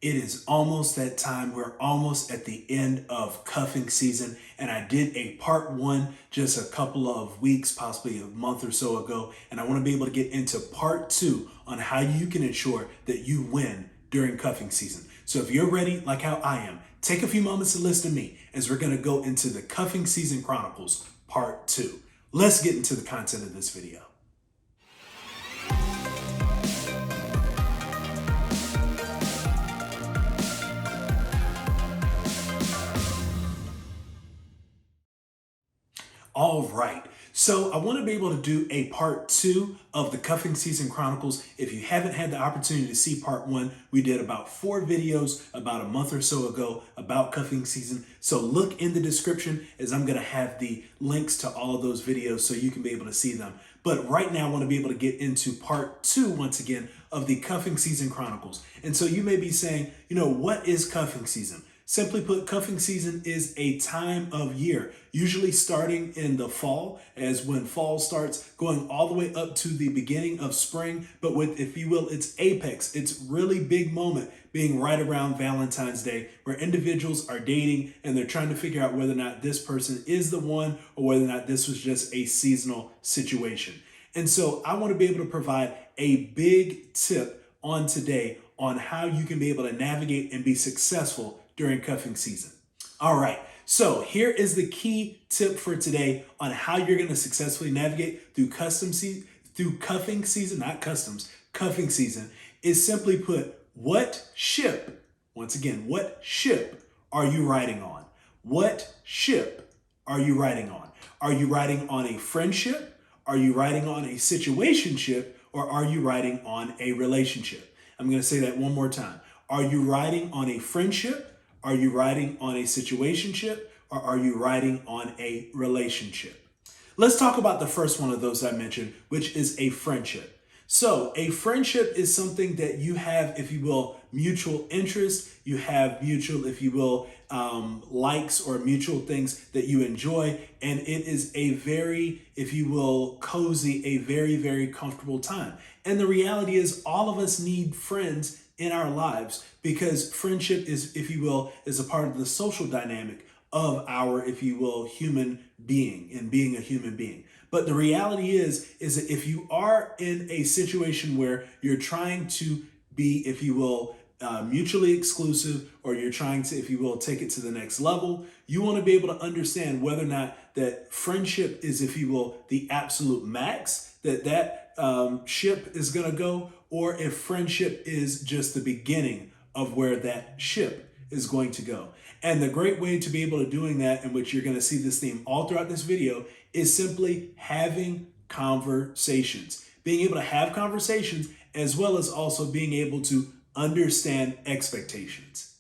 It is almost that time. We're almost at the end of cuffing season, and I did a part one just a couple of weeks, possibly a month or so ago, and I want to be able to get into part two on how you can ensure that you win during cuffing season. So if you're ready, like how I am, take a few moments to listen to me as we're going to go into the Cuffing Season Chronicles part two. Let's get into the content of this video. All right. So I want to be able to do a part two of the Cuffing Season Chronicles. If you haven't had the opportunity to see part one, we did about 4 videos about a month or so ago about cuffing season. So look in the description as I'm going to have the links to all of those videos so you can be able to see them. But right now I want to be able to get into part two once again of the Cuffing Season Chronicles. And so you may be saying, what is cuffing season? Simply put, cuffing season is a time of year, usually starting in the fall, as when fall starts, going all the way up to the beginning of spring. But with, if you will, its apex, its really big moment being right around Valentine's Day, where individuals are dating and they're trying to figure out whether or not this person is the one or whether or not this was just a seasonal situation. And so I want to be able to provide a big tip on today on how you can be able to navigate and be successful during cuffing season. All right, so here is the key tip for today on how you're going to successfully navigate through cuffing season, not customs, cuffing season, is simply put, what ship, once again, what ship are you riding on? What ship are you riding on? Are you riding on a friendship? Are you riding on a situationship? Or are you riding on a relationship? I'm going to say that one more time. Are you riding on a friendship? Are you riding on a situationship, or are you riding on a relationship? Let's talk about the first one of those I mentioned, which is a friendship. So a friendship is something that you have, if you will, mutual interest. You have mutual, if you will, likes or mutual things that you enjoy. And it is a very, if you will, cozy, a very, very comfortable time. And the reality is all of us need friends in our lives, because friendship is, if you will, is a part of the social dynamic of our, if you will, human being and being a human being. But the reality is that if you are in a situation where you're trying to be, if you will, mutually exclusive, or you're trying to, if you will, take it to the next level, you want to be able to understand whether or not that friendship is, if you will, the absolute max that ship is going to go, or if friendship is just the beginning of where that ship is going to go. And the great way to be able to doing that, in which you're going to see this theme all throughout this video, is simply having conversations. Being able to have conversations, as well as also being able to understand expectations.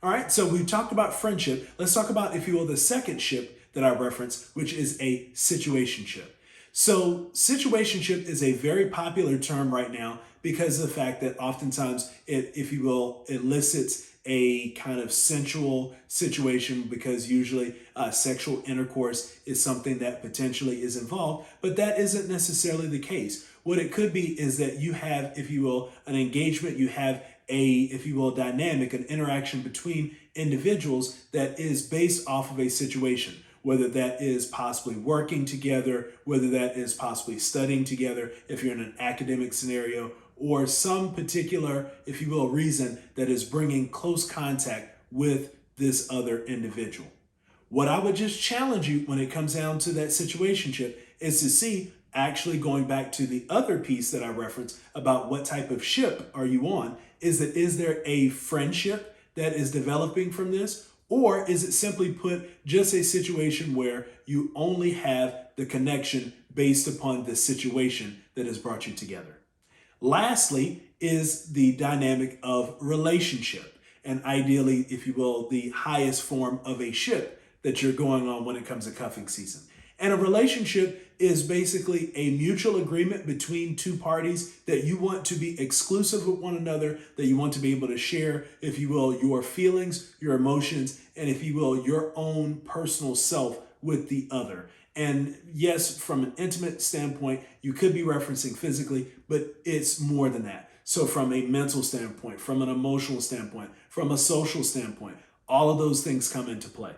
All right, so we've talked about friendship. Let's talk about, if you will, the second ship that I referenced, which is a situationship. So situationship is a very popular term right now because of the fact that oftentimes it, if you will, elicits a kind of sensual situation, because usually sexual intercourse is something that potentially is involved, but that isn't necessarily the case. What it could be is that you have, if you will, an engagement, you have a, if you will, dynamic, an interaction between individuals that is based off of a situation, whether that is possibly working together, whether that is possibly studying together, if you're in an academic scenario, or some particular, if you will, reason that is bringing close contact with this other individual. What I would just challenge you when it comes down to that situationship is to see, actually going back to the other piece that I referenced about what type of ship are you on, is there a friendship that is developing from this? Or is it simply put just a situation where you only have the connection based upon the situation that has brought you together? Lastly is the dynamic of relationship, and ideally, if you will, the highest form of a ship that you're going on when it comes to cuffing season. And a relationship is basically a mutual agreement between two parties that you want to be exclusive with one another, that you want to be able to share, if you will, your feelings, your emotions, and if you will, your own personal self with the other. And yes, from an intimate standpoint, you could be referencing physically, but it's more than that. So from a mental standpoint, from an emotional standpoint, from a social standpoint, all of those things come into play.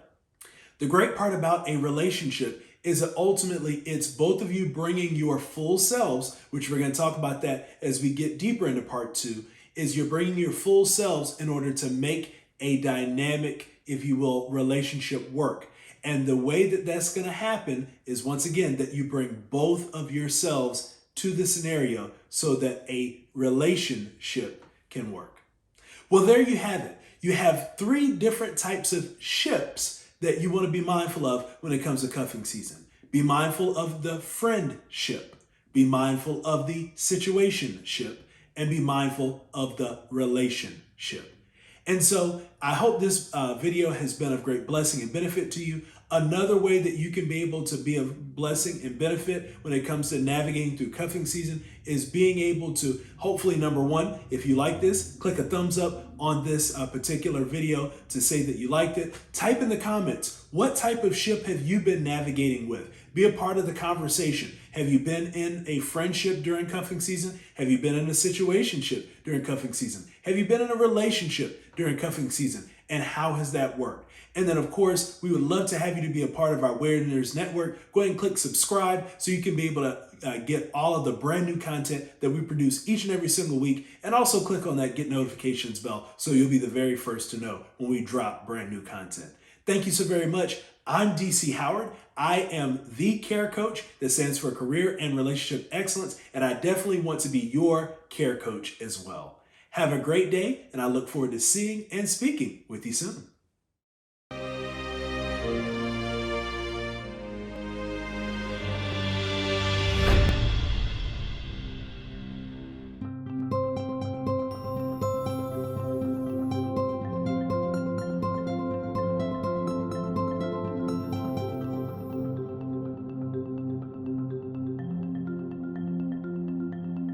The great part about a relationship is that ultimately it's both of you bringing your full selves, which we're going to talk about that as we get deeper into part 2, is you're bringing your full selves in order to make a dynamic, if you will, relationship work. And the way that that's going to happen is, once again, that you bring both of yourselves to the scenario so that a relationship can work. Well, there you have it. You have 3 different types of ships that you want to be mindful of when it comes to cuffing season. Be mindful of the friendship, be mindful of the situationship, and be mindful of the relationship. And so I hope this video has been of great blessing and benefit to you. Another way that you can be able to be of blessing and benefit when it comes to navigating through cuffing season is being able to, hopefully, number 1, if you like this, click a thumbs up on this particular video to say that you liked it. Type in the comments, what type of ship have you been navigating with? Be a part of the conversation. Have you been in a friendship during cuffing season? Have you been in a situationship during cuffing season? Have you been in a relationship during cuffing season? And how has that worked? And then, of course, we would love to have you to be a part of our Weird Network. Go ahead and click subscribe so you can be able to get all of the brand new content that we produce each and every single week. And also click on that get notifications bell so you'll be the very first to know when we drop brand new content. Thank you so very much. I'm DC Howard. I am the care coach that stands for Career and Relationship Excellence, and I definitely want to be your care coach as well. Have a great day, and I look forward to seeing and speaking with you soon.